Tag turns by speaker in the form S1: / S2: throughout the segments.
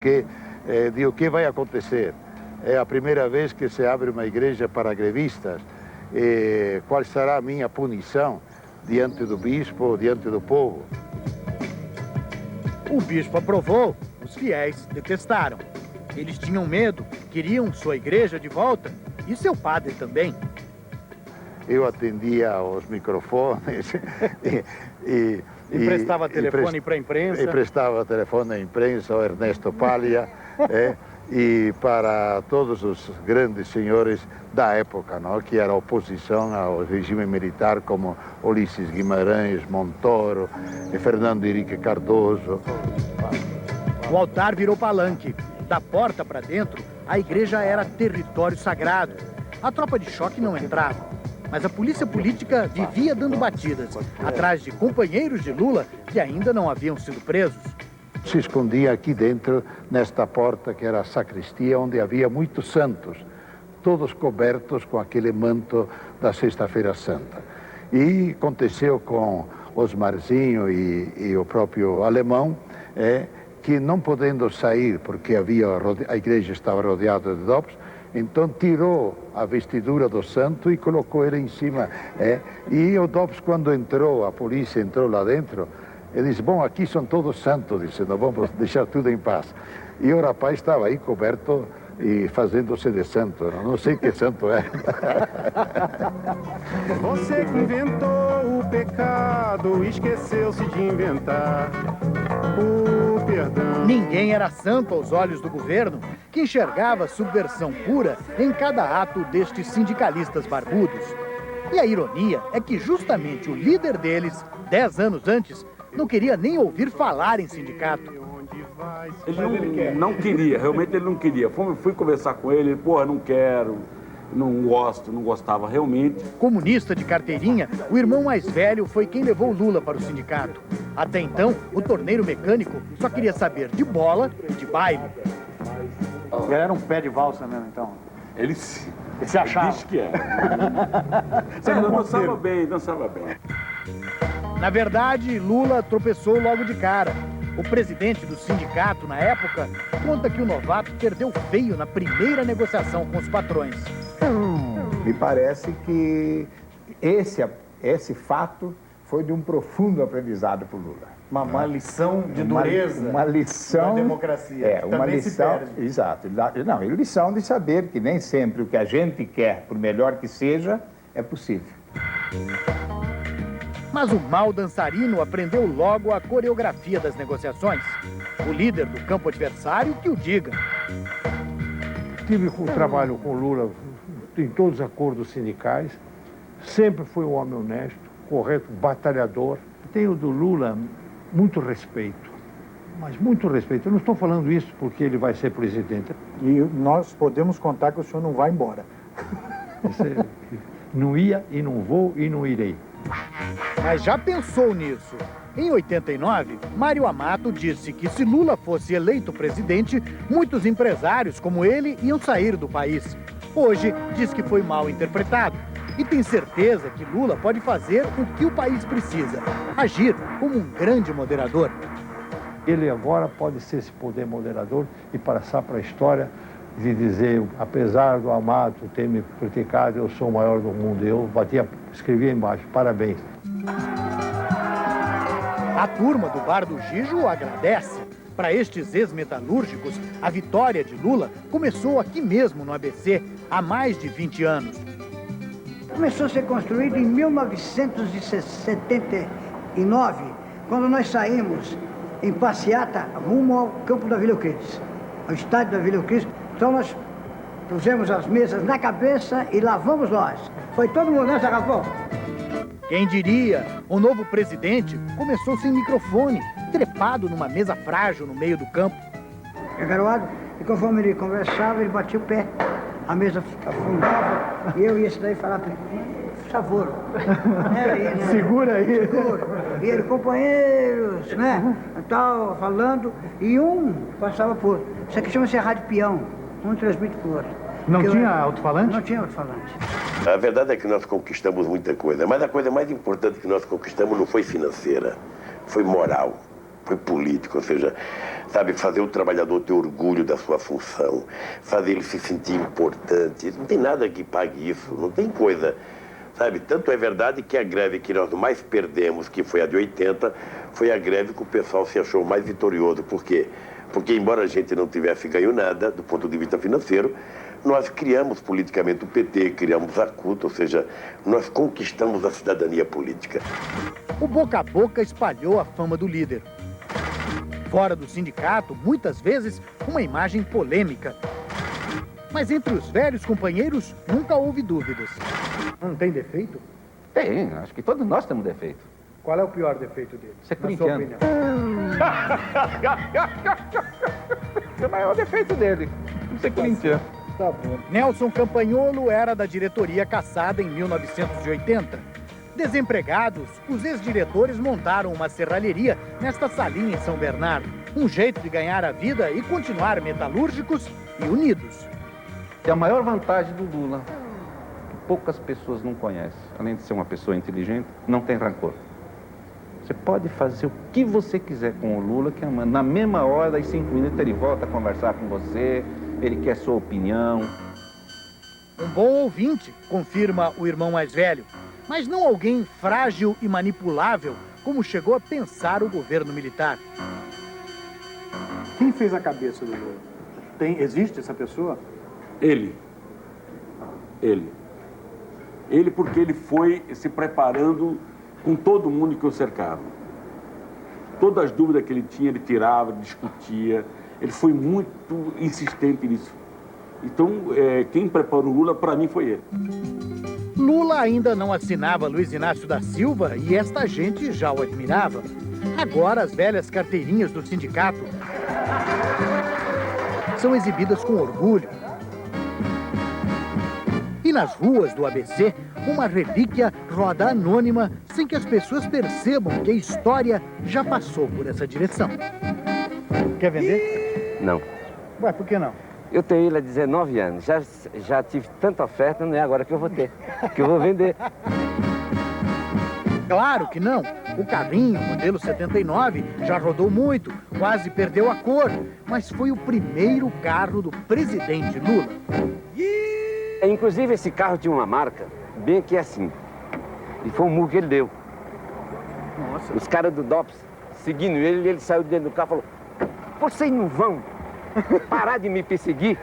S1: porque de o que vai acontecer. É a primeira vez que se abre uma igreja para grevistas. Qual será a minha punição diante do bispo, diante do povo?
S2: O bispo aprovou, os fiéis detestaram. Eles tinham medo, queriam sua igreja de volta e seu padre também.
S1: Eu atendia aos microfones
S2: e prestava telefone para a imprensa.
S1: E prestava telefone à imprensa, ao Ernesto Palha, e para todos os grandes senhores da época, não? Que era oposição ao regime militar, como Ulisses Guimarães, Montoro, e Fernando Henrique Cardoso.
S2: O altar virou palanque. Da porta para dentro, a igreja era território sagrado. A tropa de choque não entrava. Mas a polícia política vivia dando batidas, atrás de companheiros de Lula que ainda não haviam sido presos.
S1: Se escondia aqui dentro, nesta porta que era a sacristia, onde havia muitos santos, todos cobertos com aquele manto da Sexta-feira Santa. E aconteceu com Osmarzinho e o próprio alemão, que não podendo sair, porque a igreja estava rodeada de dopes, então tirou a vestidura do santo e colocou ele em cima. E o Dobbs, quando entrou, a polícia entrou lá dentro, ele disse, bom, aqui são todos santos, disse, não vamos deixar tudo em paz. E o rapaz estava aí coberto e fazendo-se de santo, não sei que santo é.
S3: Você que inventou o pecado, esqueceu-se de inventar o perdão.
S2: Ninguém era santo aos olhos do governo, que enxergava subversão pura em cada ato destes sindicalistas barbudos. E a ironia é que justamente o líder deles, 10 anos antes, não queria nem ouvir falar em sindicato.
S4: Ele não queria, realmente ele não queria. Fui conversar com ele, porra, não quero, não gosto, não gostava realmente.
S2: Comunista de carteirinha, o irmão mais velho foi quem levou Lula para o sindicato. Até então, o torneiro mecânico só queria saber de bola e de baile.
S5: Ele era um pé de valsa mesmo, então?
S4: Ele
S5: se achava.
S4: Disse que era. Ele dançava bem, dançava bem.
S2: Na verdade, Lula tropeçou logo de cara. O presidente do sindicato, na época, conta que o novato perdeu feio na primeira negociação com os patrões.
S6: Me parece que esse fato foi de um profundo aprendizado para o Lula.
S5: Uma lição de dureza
S6: uma lição
S5: da democracia.
S6: Uma lição, exato. Não, lição de saber que nem sempre o que a gente quer, por melhor que seja, é possível.
S2: Mas o mau dançarino aprendeu logo a coreografia das negociações. O líder do campo adversário que o diga.
S7: Tive trabalho com Lula em todos os acordos sindicais. Sempre foi um homem honesto, correto, batalhador. Tenho do Lula muito respeito, mas muito respeito. Eu não estou falando isso porque ele vai ser presidente.
S5: E nós podemos contar que o senhor não vai embora.
S7: Não ia e não vou e não irei.
S2: Mas já pensou nisso? Em 89, Mário Amato disse que se Lula fosse eleito presidente, muitos empresários como ele iam sair do país. Hoje, diz que foi mal interpretado e tem certeza que Lula pode fazer o que o país precisa, agir como um grande moderador.
S7: Ele agora pode ser esse poder moderador e passar para a história de dizer, apesar do Amato ter me criticado, eu sou o maior do mundo. Eu escrevia embaixo, parabéns.
S2: A turma do Bar do Gijo agradece. Para estes ex-metalúrgicos, a vitória de Lula começou aqui mesmo no ABC, há mais de 20 anos.
S8: Começou a ser construído em 1979, quando nós saímos em passeata rumo ao campo da Vila Euclides, ao estádio da Vila Euclides. Então nós pusemos as mesas na cabeça e lá vamos nós. Foi todo mundo, né, Sacapão?
S2: Quem diria, o novo presidente começou sem microfone, trepado numa mesa frágil no meio do campo.
S8: Garoado, e conforme ele conversava, ele batia o pé. A mesa afundava e eu ia daí falar para ele, por favor.
S5: Segura aí.
S8: Segura. E ele, companheiros, né? Tal, falando, e um passava por outro. Isso aqui chama-se rádio peão. Um transmite por outro.
S5: Não tinha alto-falante?
S8: Não tinha alto-falante.
S9: A verdade é que nós conquistamos muita coisa, mas a coisa mais importante que nós conquistamos não foi financeira, foi moral. foi político, ou seja, sabe, fazer o trabalhador ter orgulho da sua função, fazer ele se sentir importante. Não tem nada que pague isso, não tem coisa, sabe? Tanto é verdade que a greve que nós mais perdemos, que foi a de 80, foi a greve que o pessoal se achou mais vitorioso. Por quê? Porque embora a gente não tivesse ganho nada do ponto de vista financeiro, nós criamos politicamente o PT, criamos a CUT, ou seja, nós conquistamos a cidadania política.
S2: O boca a boca espalhou a fama do líder. Fora do sindicato, muitas vezes, uma imagem polêmica. Mas entre os velhos companheiros, nunca houve dúvidas.
S5: Não tem defeito?
S10: Tem, acho que todos nós temos defeito.
S5: Qual é o pior defeito dele?
S10: Ser
S5: na sua
S10: corintiano.
S5: opinião?
S10: É o maior defeito dele, ser corintiano.
S5: Tá bom.
S2: Nelson Campagnolo era da diretoria cassada em 1980. Desempregados, os ex-diretores montaram uma serralheria nesta salinha em São Bernardo. Um jeito de ganhar a vida e continuar metalúrgicos e unidos.
S10: E a maior vantagem do Lula, que poucas pessoas não conhecem, além de ser uma pessoa inteligente, não tem rancor. Você pode fazer o que você quiser com o Lula, que na mesma hora, das 5 minutos, ele volta a conversar com você, ele quer sua opinião.
S2: Um bom ouvinte, confirma o irmão mais velho, mas não alguém frágil e manipulável, como chegou a pensar o governo militar.
S5: Quem fez a cabeça do Lula? Existe essa pessoa?
S4: Ele porque ele foi se preparando com todo mundo que o cercava. Todas as dúvidas que ele tinha, ele tirava, discutia. Ele foi muito insistente nisso. Então, quem preparou o Lula, para mim, foi ele.
S2: Lula ainda não assinava Luiz Inácio da Silva e esta gente já o admirava. Agora, as velhas carteirinhas do sindicato são exibidas com orgulho. E nas ruas do ABC, uma relíquia roda anônima sem que as pessoas percebam que a história já passou por essa direção.
S5: Quer vender?
S11: Não.
S5: Ué, por que não?
S11: Eu tenho ele há 19 anos. Já tive tanta oferta, não é agora que eu vou ter. Que eu vou vender.
S2: Claro que não. O carrinho, modelo 79, já rodou muito, quase perdeu a cor. Mas foi o primeiro carro do presidente Lula.
S11: Inclusive, esse carro tinha uma marca, bem aqui assim. E foi um murro que ele deu.
S5: Nossa.
S11: Os caras do DOPS seguindo ele saiu de dentro do carro e falou: vocês não vão parar de me perseguir?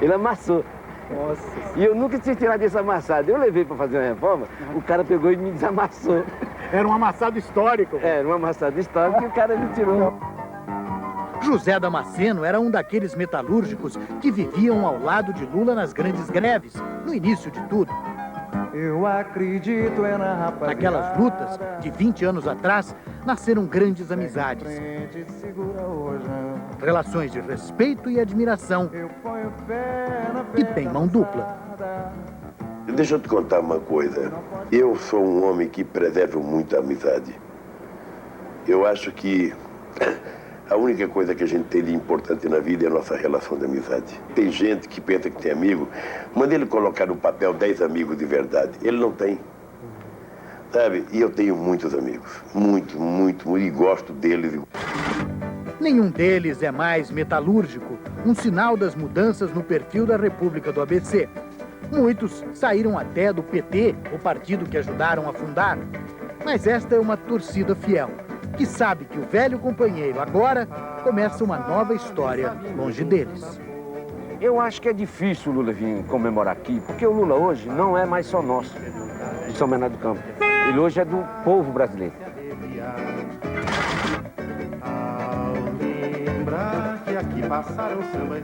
S11: Ele amassou.
S5: Nossa.
S11: E eu nunca tinha tirado esse amassado. Eu levei para fazer uma reforma, o cara pegou e me desamassou.
S5: Era um amassado histórico.
S11: Era um amassado histórico que o cara me tirou.
S2: José Damasceno era um daqueles metalúrgicos que viviam ao lado de Lula nas grandes greves, no início de tudo.
S12: Eu acredito na rapaziada.
S2: Naquelas lutas de 20 anos atrás, nasceram grandes amizades. Relações de respeito e admiração, que tem mão dupla.
S9: Deixa eu te contar uma coisa. Eu sou um homem que preserva muito a amizade. Eu acho que a única coisa que a gente tem de importante na vida é a nossa relação de amizade. Tem gente que pensa que tem amigo, manda ele colocar no papel 10 amigos de verdade. Ele não tem. Sabe? E eu tenho muitos amigos. Muito, e gosto deles.
S2: Nenhum deles é mais metalúrgico, um sinal das mudanças no perfil da República do ABC. Muitos saíram até do PT, o partido que ajudaram a fundar. Mas esta é uma torcida fiel, que sabe que o velho companheiro agora começa uma nova história longe deles.
S11: Eu acho que é difícil o Lula vir comemorar aqui, porque o Lula hoje não é mais só nosso, de São Bernardo do Campo. Ele hoje é do povo brasileiro.
S3: Ao lembrar que aqui passaram sambas.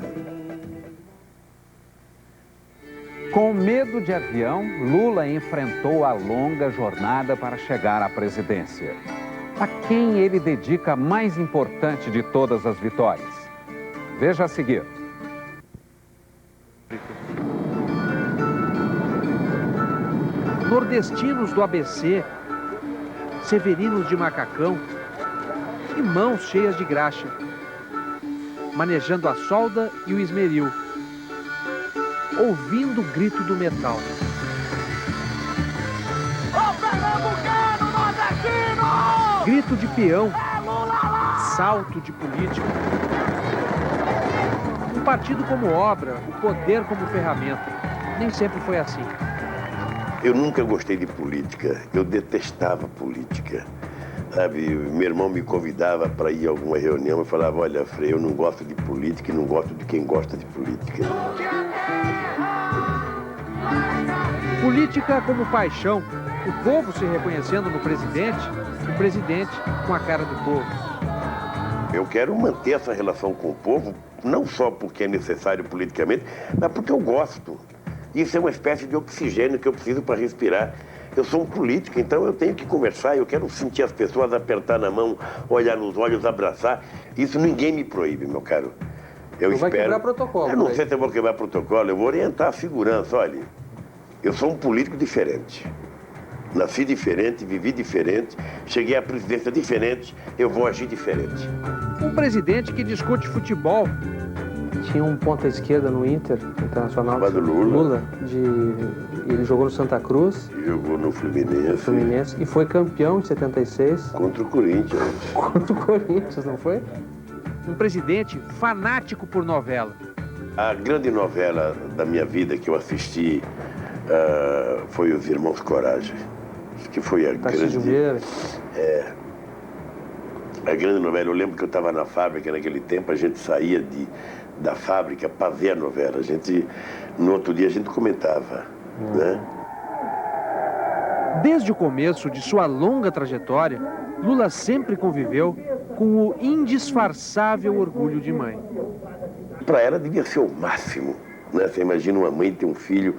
S13: Com medo de avião, Lula enfrentou a longa jornada para chegar à presidência. A quem ele dedica a mais importante de todas as vitórias? Veja a seguir.
S14: Nordestinos do ABC, severinos de macacão e mãos cheias de graxa, manejando a solda e o esmeril, ouvindo o grito do metal.
S12: Ô, pernambucano, nordestino!
S14: Grito de peão, salto de política. Um partido como obra, o poder como ferramenta. Nem sempre foi assim.
S9: Eu nunca gostei de política, eu detestava política. Sabe, meu irmão me convidava para ir a alguma reunião e falava, olha, Frei, eu não gosto de política e não gosto de quem gosta de política.
S14: Política como paixão, o povo se reconhecendo no presidente, o presidente com a cara do povo.
S9: Eu quero manter essa relação com o povo, não só porque é necessário politicamente, mas porque eu gosto. Isso é uma espécie de oxigênio que eu preciso para respirar. Eu sou um político, então eu tenho que conversar, eu quero sentir as pessoas, apertar na mão, olhar nos olhos, abraçar. Isso ninguém me proíbe, meu caro. Eu espero...
S15: vai quebrar protocolo.
S9: Eu não sei se eu vou quebrar protocolo, eu vou orientar a segurança. Olha, eu sou um político diferente. Nasci diferente, vivi diferente, cheguei à presidência diferente, eu vou agir diferente.
S14: Um presidente que discute futebol.
S15: Tinha um ponta esquerda no Inter Internacional.
S9: Do Lula.
S15: Ele jogou no Santa Cruz.
S9: Jogou no Fluminense.
S15: E foi campeão de 76.
S9: Contra o Corinthians.
S15: Contra o Corinthians, não foi?
S14: Um presidente fanático por novela.
S9: A grande novela da minha vida que eu assisti foi Os Irmãos Coragem. Que foi a grande novela. Eu lembro que eu estava na fábrica naquele tempo, a gente saía da fábrica para ver a novela. No outro dia a gente comentava, né?
S14: Desde o começo de sua longa trajetória, Lula sempre conviveu com o indisfarçável orgulho de mãe.
S9: Para ela devia ser o máximo, né? Você imagina uma mãe ter um filho,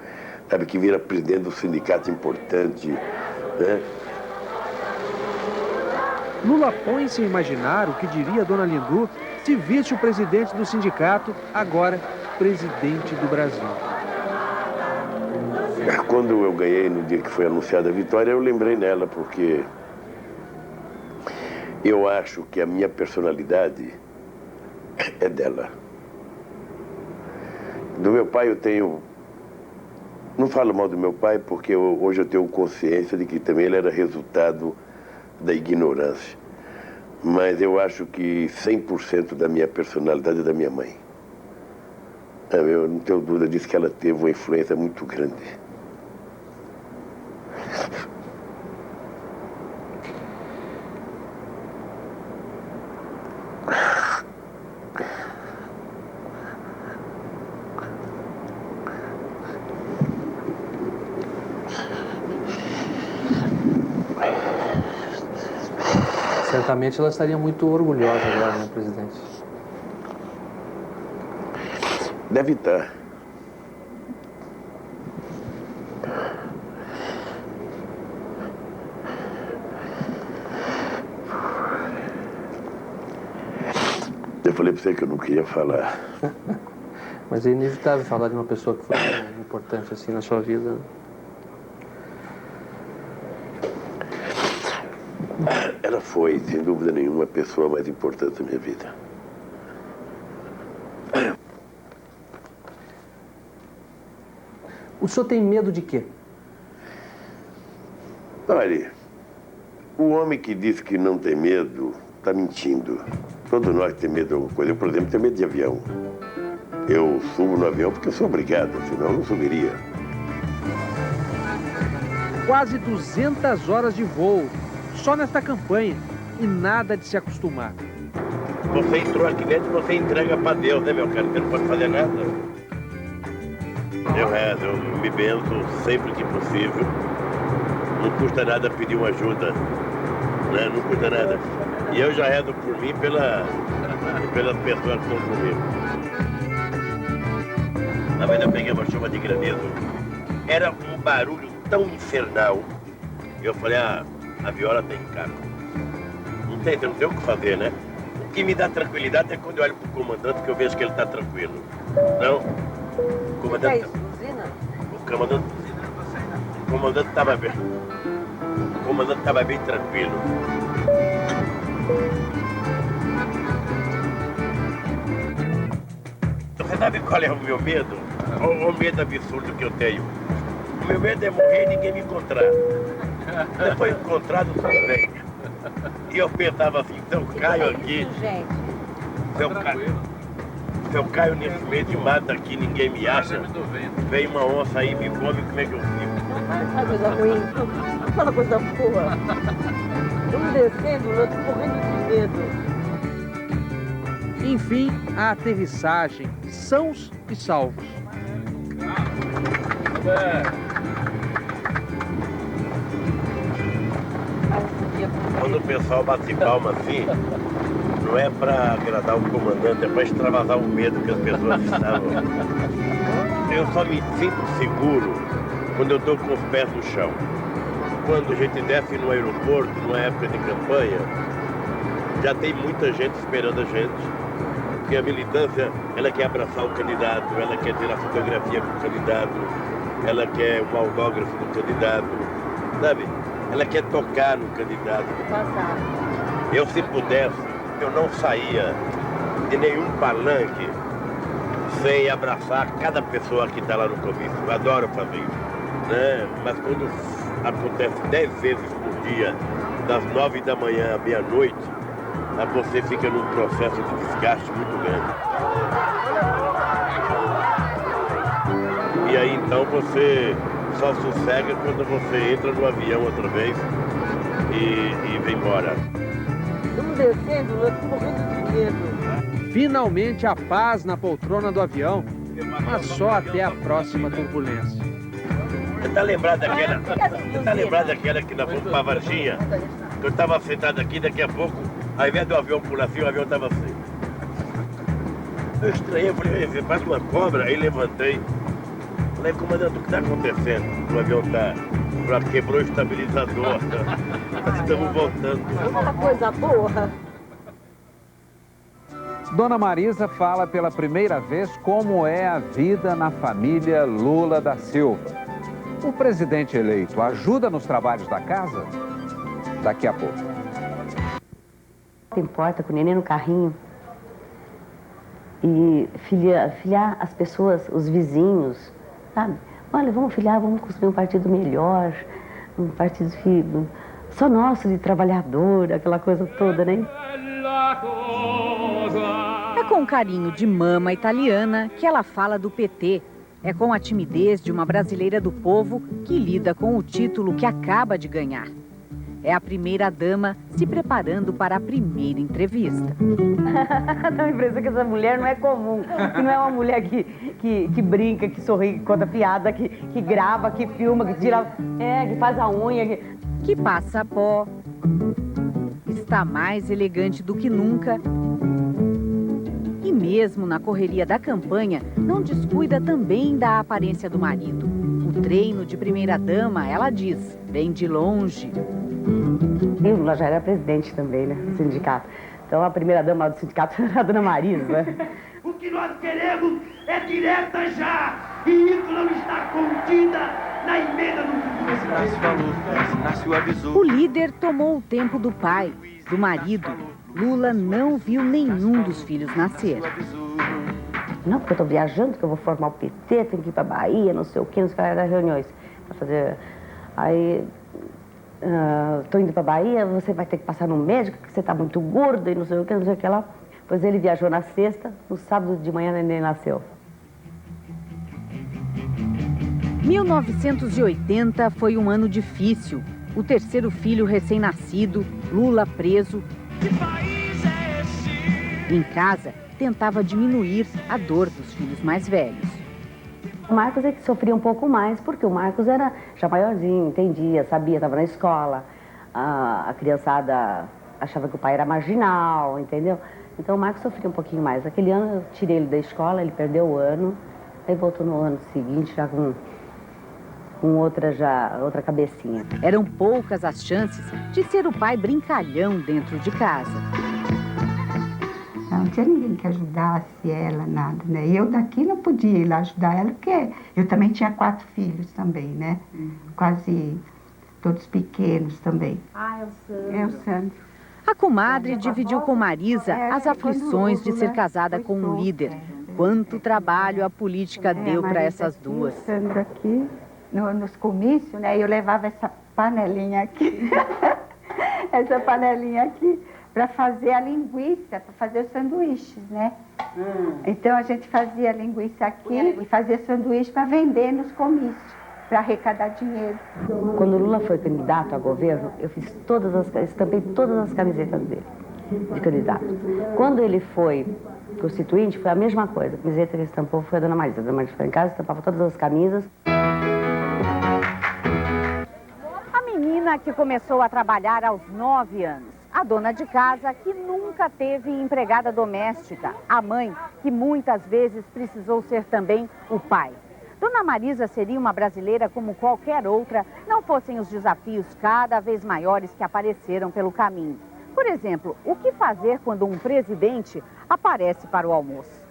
S9: sabe, que vira presidente do sindicato importante, né?
S14: Lula põe-se a imaginar o que diria Dona Lindu se visse o presidente do sindicato, agora presidente do Brasil.
S9: Quando eu ganhei, no dia que foi anunciada a vitória, eu lembrei nela, porque eu acho que a minha personalidade é dela. Do meu pai eu tenho... Não falo mal do meu pai, porque hoje eu tenho consciência de que também ele era resultado da ignorância. Mas eu acho que 100% da minha personalidade é da minha mãe. Eu não tenho dúvida disso, que ela teve uma influência muito grande.
S15: Certamente ela estaria muito orgulhosa agora, né, presidente?
S9: Deve estar. Eu falei para você que eu não queria falar.
S15: Mas é inevitável falar de uma pessoa que foi importante assim na sua vida.
S9: Ela foi, sem dúvida nenhuma, a pessoa mais importante da minha vida.
S15: O senhor tem medo de quê?
S9: Olha, o homem que diz que não tem medo está mentindo. Todos nós temos medo de alguma coisa. Eu, por exemplo, tenho medo de avião. Eu subo no avião porque eu sou obrigado, senão eu não subiria.
S14: Quase 200 horas de voo, só nesta campanha, e nada de se acostumar.
S9: Você entrou aqui dentro, você entrega para Deus, né, meu cara? Você não pode fazer nada. Eu rezo, eu me benzo sempre que possível. Não custa nada pedir uma ajuda, né? Não custa nada. E eu já rezo por mim e pelas pessoas que estão comigo. Uma vez eu peguei uma chuva de granizo. Era um barulho tão infernal. Eu falei, a viola tem carro. Não tem o que fazer, né? O que me dá tranquilidade é quando eu olho pro comandante que eu vejo que ele tá tranquilo. Não? O comandante...
S16: É isso, buzina?
S9: O comandante estava bem. O comandante estava bem tranquilo. Você sabe qual é o meu medo? O medo absurdo que eu tenho. O meu medo é morrer e ninguém me encontrar. Depois encontrado, tudo bem. E eu pensava assim, se eu caio aqui, se eu caio nesse meio de mato aqui, ninguém me acha, vem uma onça aí e me come, como é que eu fico?
S16: Não fala coisa ruim, não fala coisa boa. Estamos descendo, eu estou morrendo de medo.
S14: Enfim, a aterrissagem, sãos e salvos.
S9: Quando o pessoal bate palma assim, não é para agradar o comandante, é para extravasar o medo que as pessoas estavam. Eu só me sinto seguro quando eu estou com os pés no chão. Quando a gente desce no aeroporto, numa época de campanha, já tem muita gente esperando a gente. Porque a militância, ela quer abraçar o candidato, ela quer tirar fotografia com o candidato, ela quer um autógrafo do candidato, sabe? Ela quer tocar no candidato. Eu, se pudesse, eu não saía de nenhum palanque sem abraçar cada pessoa que está lá no comício. Eu adoro fazer isso, né? Mas quando acontece 10 vezes por dia, das 9 da manhã à meia-noite, você fica num processo de desgaste muito grande. E aí então você só sossega quando você entra no avião outra vez e vem embora.
S16: Estamos descendo, eu estou morrendo de medo.
S14: Finalmente a paz na poltrona do avião, mas só até a próxima turbulência.
S9: Você tá lembrado daquela que nós fomos pra Varginha? Eu estava sentado aqui, daqui a pouco, ao invés do avião pular assim, o avião estava assim. Eu estranhei, eu falei, você faz uma cobra? Aí levantei. Falei, comandante, o que está acontecendo? O avião quebrou o estabilizador. Estamos voltando.
S16: É uma coisa boa.
S13: Dona Marisa fala pela primeira vez como é a vida na família Lula da Silva. O presidente eleito ajuda nos trabalhos da casa? Daqui a pouco.
S17: Tem porta com o neném no carrinho. E filiar as pessoas, os vizinhos, sabe? Olha, vamos filiar, vamos construir um partido melhor, um partido só nosso, de trabalhador, aquela coisa toda, né?
S18: É com carinho de mama italiana que ela fala do PT. É com a timidez de uma brasileira do povo que lida com o título que acaba de ganhar. É a primeira-dama se preparando para a primeira entrevista.
S17: Dá a impressão que essa mulher não é comum, que não é uma mulher que brinca, que sorri, que conta piada, que grava, que filma, que tira... que faz a unha...
S18: Que passa pó. Está mais elegante do que nunca. E mesmo na correria da campanha, não descuida também da aparência do marido. O treino de primeira-dama, ela diz, vem de longe.
S17: E o Lula já era presidente também, né, do sindicato. Então a primeira-dama do sindicato era a dona Marisa, né?
S19: O que nós queremos é direta já, e isso não está contida na emenda do
S18: O líder tomou o tempo do pai, do marido. Lula não viu nenhum dos filhos nascer.
S17: Não, porque eu estou viajando, que eu vou formar o PT, tenho que ir para Bahia, não sei o quê, nos caras das reuniões. Para fazer... Aí... Estou indo para Bahia, você vai ter que passar no médico, porque você está muito gordo e não sei o que, não sei o que lá. Pois ele viajou na sexta, no sábado de manhã ele nasceu.
S18: 1980 foi um ano difícil. O terceiro filho recém-nascido, Lula preso. Em casa, tentava diminuir a dor dos filhos mais velhos.
S17: O Marcos é que sofria um pouco mais, porque o Marcos era já maiorzinho, entendia, sabia, estava na escola. A criançada achava que o pai era marginal, entendeu? Então o Marcos sofria um pouquinho mais. Aquele ano eu tirei ele da escola, ele perdeu o ano, aí voltou no ano seguinte já com outra cabecinha.
S18: Eram poucas as chances de ser o pai brincalhão dentro de casa.
S20: Não tinha ninguém que ajudasse ela, nada, né? E eu daqui não podia ir lá ajudar ela, porque eu também tinha 4 filhos também, né? Quase todos pequenos também.
S17: Ah, é o Sandro.
S20: É o Sandro.
S18: A comadre dividiu com Marisa as aflições de ser casada com um líder. Quanto trabalho a política deu para essas duas.
S20: O Sandro aqui, nos comícios, né? Eu levava essa panelinha aqui. essa panelinha aqui para fazer a linguiça, para fazer os sanduíches, né? Então a gente fazia a linguiça aqui e fazia sanduíche para vender nos comícios, para arrecadar dinheiro.
S17: Quando o Lula foi candidato a governo, eu fiz estampei todas as camisetas dele, de candidato. Quando ele foi constituinte, foi a mesma coisa. A camiseta que ele estampou foi a Dona Marisa. A Dona Marisa foi em casa, estampava todas as camisas.
S18: A menina que começou a trabalhar aos 9 anos. A dona de casa que nunca teve empregada doméstica. A mãe que muitas vezes precisou ser também o pai. Dona Marisa seria uma brasileira como qualquer outra, não fossem os desafios cada vez maiores que apareceram pelo caminho. Por exemplo, o que fazer quando um presidente aparece para o almoço?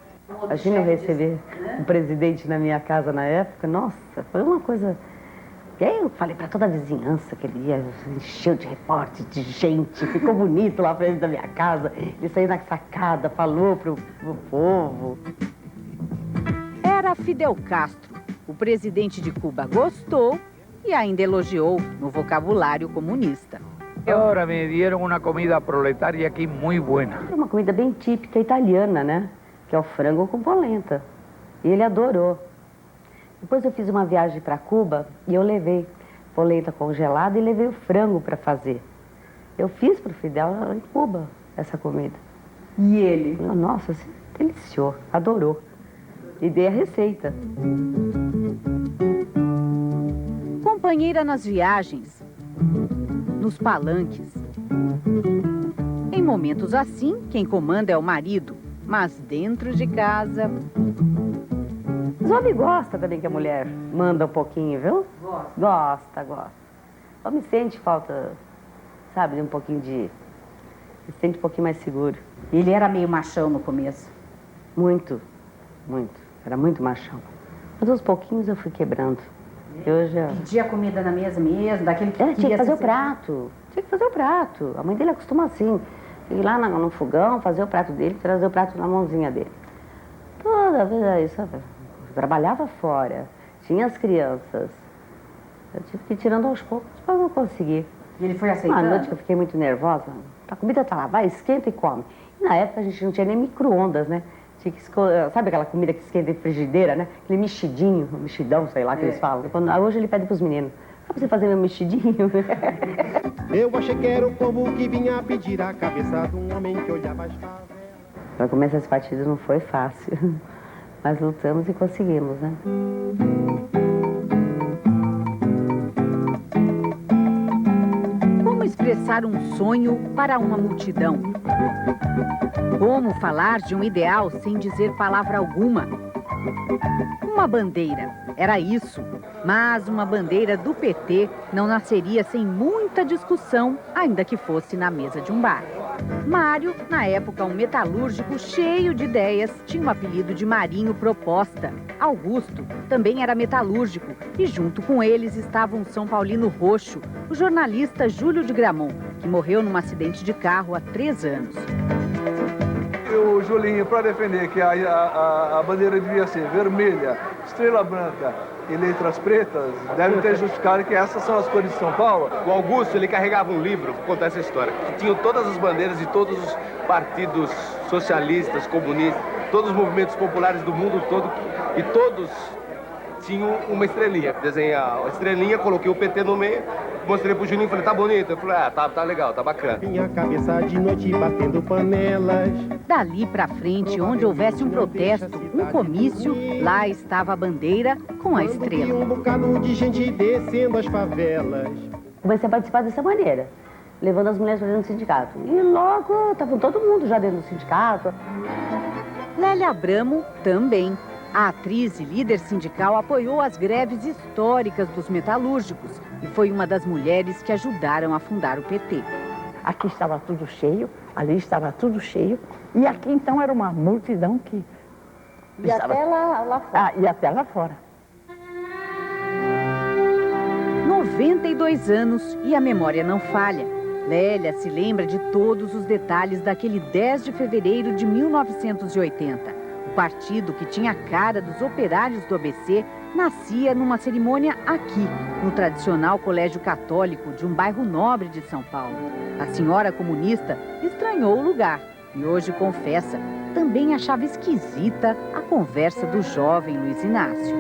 S17: Imagina eu receber um presidente na minha casa na época. Nossa, foi uma coisa... E aí eu falei para toda a vizinhança que ele ia, encheu de repórter, de gente, ficou bonito lá frente da minha casa. Ele saiu na sacada, falou pro povo.
S18: Era Fidel Castro. O presidente de Cuba gostou e ainda elogiou no vocabulário comunista.
S21: Agora me deram uma comida proletária aqui muito boa.
S17: É uma comida bem típica italiana, né? Que é o frango com polenta. E ele adorou. Depois eu fiz uma viagem para Cuba e eu levei polenta congelada e levei o frango para fazer. Eu fiz para o Fidel em Cuba essa comida.
S18: E ele?
S17: Nossa, se deliciou, adorou. E dei a receita.
S18: Companheira nas viagens, nos palanques. Em momentos assim, quem comanda é o marido, mas dentro de casa...
S17: Os homens gostam também que a mulher manda um pouquinho, viu? Gosta. O homem sente falta, sabe, de um pouquinho de... Se sente um pouquinho mais seguro.
S18: Ele era meio machão no começo?
S17: Muito. Era muito machão. Mas aos pouquinhos eu fui quebrando. E hoje
S18: pedia comida na mesa mesmo, daquele que
S17: tinha que fazer o prato. Tinha que fazer o prato. A mãe dele acostuma assim. Ir lá no fogão, fazer o prato dele, trazer o prato na mãozinha dele. Toda vez aí, sabe? Trabalhava fora, tinha as crianças. Eu tive que ir tirando aos poucos para não conseguir.
S18: E ele foi aceitando?
S17: Uma noite que eu fiquei muito nervosa, a comida tá lá, vai, esquenta e come. E na época a gente não tinha nem micro-ondas, né? Tinha que sabe aquela comida que esquenta em frigideira, né? Aquele mexidinho, mexidão, sei lá, que eles falam. Hoje ele pede pros meninos, dá pra você fazer meu mexidinho?
S3: Eu achei que era o povo que vinha pedir a cabeça de um homem que olhava as favelas.
S17: Para começar esse partido não foi fácil. Mas lutamos e conseguimos, né?
S18: Como expressar um sonho para uma multidão? Como falar de um ideal sem dizer palavra alguma? Uma bandeira, era isso. Mas uma bandeira do PT não nasceria sem muita discussão, ainda que fosse na mesa de um bar. Mário, na época um metalúrgico cheio de ideias, tinha o apelido de Marinho Proposta. Augusto também era metalúrgico e junto com eles estava um São Paulino roxo, o jornalista Júlio de Gramont, que morreu num acidente de carro há 3 anos.
S22: O Julinho, para defender que a bandeira devia ser vermelha, estrela branca e letras pretas, deve ter justificado que essas são as cores de São Paulo.
S23: O Augusto, ele carregava um livro, vou contar essa história, que tinha todas as bandeiras de todos os partidos socialistas, comunistas, todos os movimentos populares do mundo todo, e todos tinham uma estrelinha. Desenhei a estrelinha, coloquei o PT no meio, mostrei pro Juninho e falei, tá bonito? Eu falei, tá legal, tá bacana.
S3: Minha cabeça de noite batendo panelas.
S18: Dali pra frente, onde houvesse um protesto, um comício, lá estava a bandeira com a estrela.
S3: Um bocado de gente descendo as favelas.
S17: Comecei a participar dessa maneira, levando as mulheres para dentro do sindicato. E logo, estava todo mundo já dentro do sindicato.
S18: Lélia Abramo também. A atriz e líder sindical apoiou as greves históricas dos metalúrgicos e foi uma das mulheres que ajudaram a fundar o PT.
S24: Aqui estava tudo cheio, ali estava tudo cheio, e aqui então era uma multidão que...
S17: E estava... até lá fora.
S24: E até lá fora.
S18: 92 anos e a memória não falha. Lélia se lembra de todos os detalhes daquele 10 de fevereiro de 1980. O partido que tinha a cara dos operários do ABC nascia numa cerimônia aqui, no tradicional colégio católico de um bairro nobre de São Paulo. A senhora comunista estranhou o lugar e hoje confessa, também achava esquisita a conversa do jovem Luiz Inácio.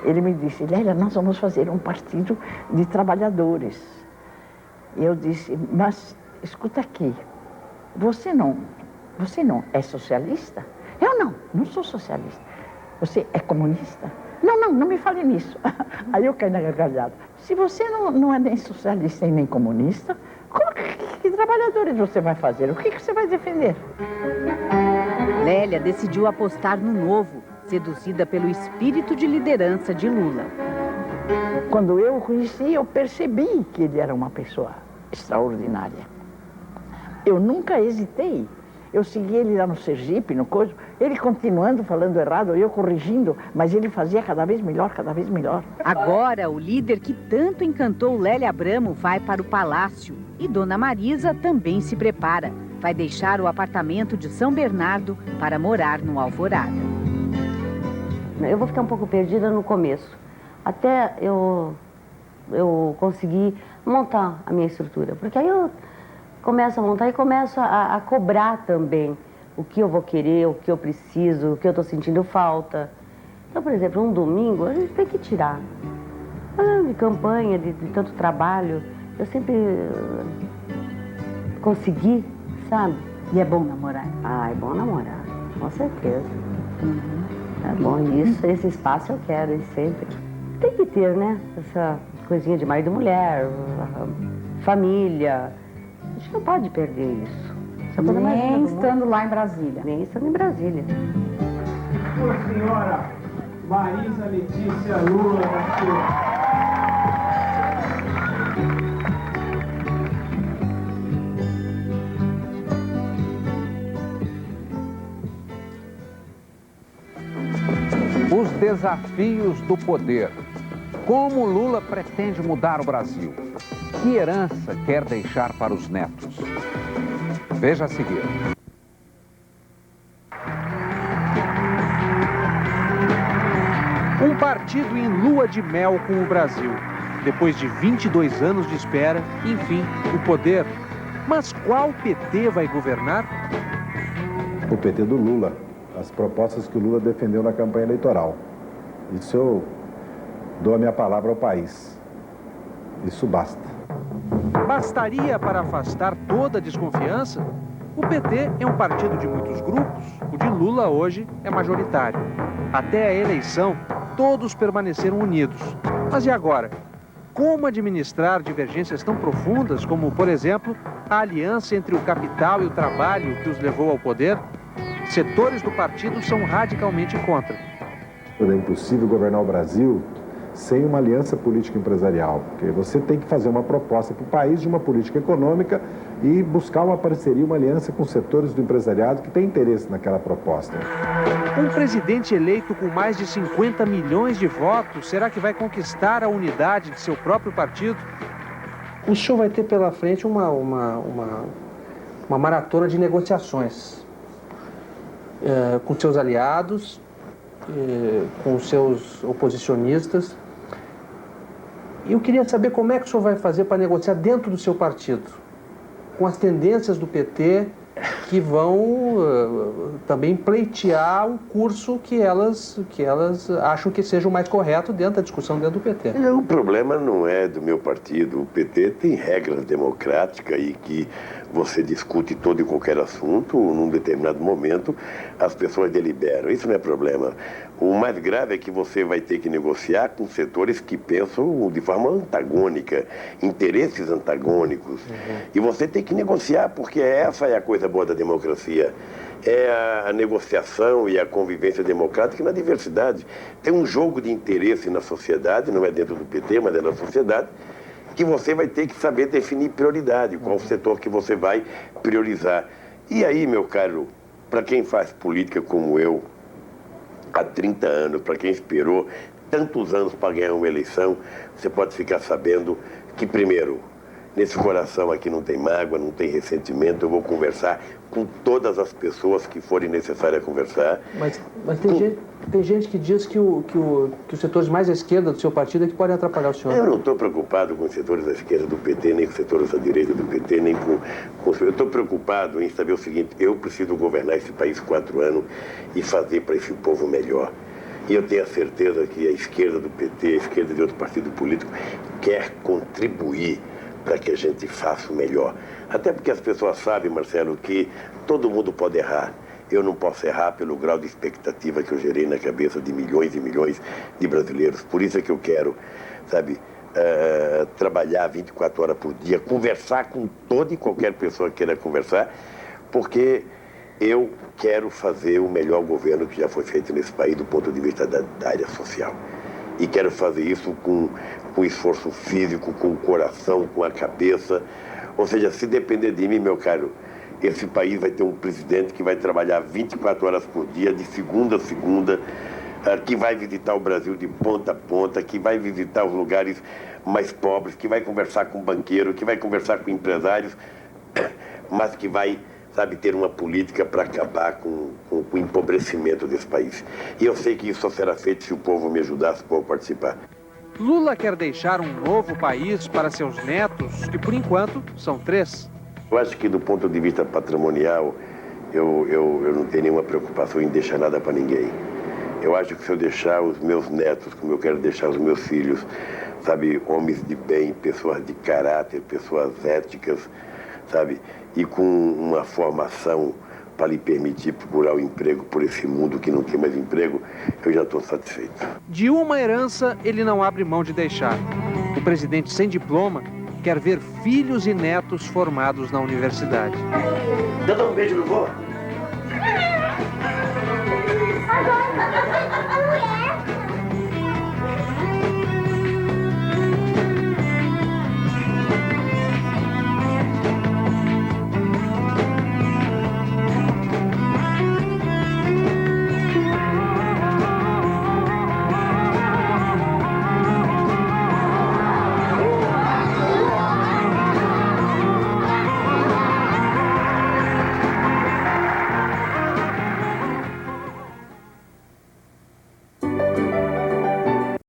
S24: Ele me disse, Lélia, nós vamos fazer um partido de trabalhadores. E eu disse, mas escuta aqui, você não é socialista? Eu não sou socialista. Você é comunista? Não me fale nisso. Aí eu caí na gargalhada. Se você não é nem socialista e nem comunista, que trabalhadores você vai fazer? O que você vai defender?
S18: Lélia decidiu apostar no novo, seduzida pelo espírito de liderança de Lula.
S24: Quando eu o conheci, eu percebi que ele era uma pessoa extraordinária. Eu nunca hesitei. Eu segui ele lá no Sergipe, no coisa, ele continuando falando errado, eu corrigindo, mas ele fazia cada vez melhor, cada vez melhor.
S18: Agora, o líder que tanto encantou Lélia Abramo vai para o palácio. E Dona Marisa também se prepara. Vai deixar o apartamento de São Bernardo para morar no Alvorada.
S17: Eu vou ficar um pouco perdida no começo. Até eu conseguir montar a minha estrutura. Porque aí eu começo a montar e começo a cobrar também o que eu vou querer, o que eu preciso, o que eu estou sentindo falta. Então, por exemplo, um domingo a gente tem que tirar. De campanha, de tanto trabalho, eu sempre consegui, sabe?
S18: E é bom namorar?
S17: É bom namorar, com certeza. É bom isso, esse espaço eu quero, e sempre. Tem que ter, né? Essa coisinha de marido e mulher, família. A gente não pode perder isso.
S1: Nem estando lá em Brasília.
S17: Nem estando em Brasília.
S6: Ô, senhora Marisa Letícia Lula da Silva.
S13: Os desafios do poder. Como Lula pretende mudar o Brasil? Que herança quer deixar para os netos? Veja a seguir.
S14: Um partido em lua de mel com o Brasil. Depois de 22 anos de espera, enfim, o poder. Mas qual PT vai governar?
S7: O PT do Lula. As propostas que o Lula defendeu na campanha eleitoral. Isso eu dou a minha palavra ao país. Isso basta.
S14: Bastaria para afastar toda a desconfiança? O PT é um partido de muitos grupos. O de Lula hoje é majoritário. Até a eleição, todos permaneceram unidos. Mas e agora? Como administrar divergências tão profundas como, por exemplo, a aliança entre o capital e o trabalho que os levou ao poder? Setores do partido são radicalmente contra.
S7: É impossível governar o Brasil sem uma aliança política empresarial, porque você tem que fazer uma proposta para o país de uma política econômica e buscar uma parceria, uma aliança com setores do empresariado que tem interesse naquela proposta.
S14: Um presidente eleito com mais de 50 milhões de votos, será que vai conquistar a unidade de seu próprio partido?
S15: O senhor vai ter pela frente uma maratona de negociações com seus aliados, com seus oposicionistas. E eu queria saber como é que o senhor vai fazer para negociar dentro do seu partido, com as tendências do PT que vão também pleitear um curso que elas acham que seja o mais correto dentro da discussão dentro do PT.
S9: O problema não é do meu partido. O PT tem regras democráticas e que você discute todo e qualquer assunto, num determinado momento, as pessoas deliberam. Isso não é problema. O mais grave é que você vai ter que negociar com setores que pensam de forma antagônica, interesses antagônicos. E você tem que negociar, porque essa é a coisa boa da democracia. É a negociação e a convivência democrática na diversidade. Tem um jogo de interesse na sociedade, não é dentro do PT, mas é na sociedade, que você vai ter que saber definir prioridade, qual o setor que você vai priorizar. E aí, meu caro, para quem faz política como eu, há 30 anos, para quem esperou tantos anos para ganhar uma eleição, você pode ficar sabendo que, primeiro, Nesse coração aqui não tem mágoa, não tem ressentimento. Eu vou conversar com todas as pessoas que forem necessárias conversar.
S15: Mas tem gente que diz que os setores mais à esquerda do seu partido é que podem atrapalhar o senhor.
S9: Eu não estou preocupado com os setores da esquerda do PT, nem com os setores da direita do PT, nem com... Eu estou preocupado em saber o seguinte: eu preciso governar esse país 4 anos e fazer para esse povo melhor. E eu tenho a certeza que a esquerda do PT, a esquerda de outro partido político, quer contribuir para que a gente faça o melhor. Até porque as pessoas sabem, Marcelo, que todo mundo pode errar. Eu não posso errar pelo grau de expectativa que eu gerei na cabeça de milhões e milhões de brasileiros. Por isso é que eu quero, sabe, trabalhar 24 horas por dia, conversar com toda e qualquer pessoa que queira conversar, porque eu quero fazer o melhor governo que já foi feito nesse país do ponto de vista da área social. E quero fazer isso com esforço físico, com o coração, com a cabeça. Ou seja, se depender de mim, meu caro, esse país vai ter um presidente que vai trabalhar 24 horas por dia, de segunda a segunda, que vai visitar o Brasil de ponta a ponta, que vai visitar os lugares mais pobres, que vai conversar com banqueiro, que vai conversar com empresários, mas que vai, sabe, ter uma política para acabar com o empobrecimento desse país. E eu sei que isso só será feito se o povo me ajudar, se o povo participar.
S14: Lula quer deixar um novo país para seus netos, que por enquanto são 3.
S9: Eu acho que do ponto de vista patrimonial, eu não tenho nenhuma preocupação em deixar nada para ninguém. Eu acho que se eu deixar os meus netos, como eu quero deixar os meus filhos, sabe, homens de bem, pessoas de caráter, pessoas éticas, sabe, e com uma formação para lhe permitir procurar o emprego por esse mundo que não tem mais emprego, eu já estou satisfeito.
S14: De uma herança, ele não abre mão de deixar. O presidente sem diploma quer ver filhos e netos formados na universidade.
S19: Dá um beijo no vô.